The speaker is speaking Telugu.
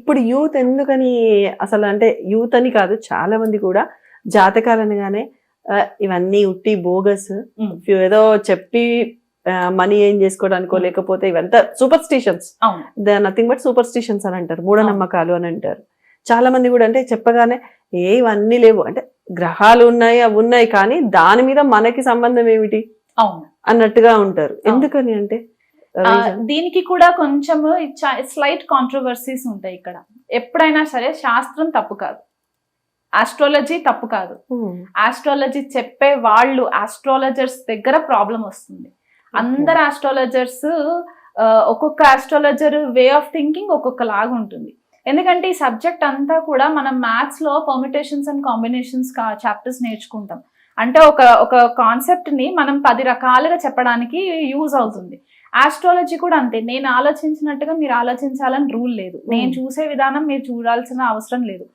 ఇప్పుడు యూత్ ఎందుకని అసలు అంటే యూత్ అని కాదు, చాలా మంది కూడా జాతకాలనగానే ఇవన్నీ ఉట్టి బోగస్, ఏదో చెప్పి మనీ ఏం చేసుకోవడానికో లేకపోతే ఇవంతా సూపర్ స్టిషన్స్, నథింగ్ బట్ సూపర్ స్టిషన్స్ అని అంటారు, మూఢనమ్మకాలు అని అంటారు. చాలా మంది కూడా అంటే చెప్పగానే ఇవన్నీ లేవు అంటే గ్రహాలు ఉన్నాయి అవి ఉన్నాయి కానీ దాని మీద మనకి సంబంధం ఏమిటి అన్నట్టుగా ఉంటారు. ఎందుకని అంటే దీనికి కూడా కొంచెం స్లైట్ కాంట్రవర్సీస్ ఉంటాయి ఇక్కడ. ఎప్పుడైనా సరే శాస్త్రం తప్పు కాదు, ఆస్ట్రాలజీ తప్పు కాదు. ఆస్ట్రాలజీ చెప్పే వాళ్ళు ఆస్ట్రాలజర్స్ దగ్గర ప్రాబ్లం వస్తుంది. అందరు ఆస్ట్రాలజర్స్ ఒక్కొక్క ఆస్ట్రాలజర్ వే ఆఫ్ థింకింగ్ ఒక్కొక్క లాగా ఉంటుంది. ఎందుకంటే ఈ సబ్జెక్ట్ అంతా కూడా మనం మ్యాథ్స్ లో పర్మిటేషన్స్ అండ్ కాంబినేషన్స్ చాప్టర్స్ నేర్చుకుంటాం. అంటే ఒక కాన్సెప్ట్ ని మనం 10 రకాలుగా చెప్పడానికి యూజ్ అవుతుంది. ఆస్ట్రాలజీ కూడా అంతే. నేను ఆలోచించినట్టుగా మీరు ఆలోచించాలని రూల్ లేదు, నేను చూసే విధానం మీరు చూడాల్సిన అవసరం లేదు.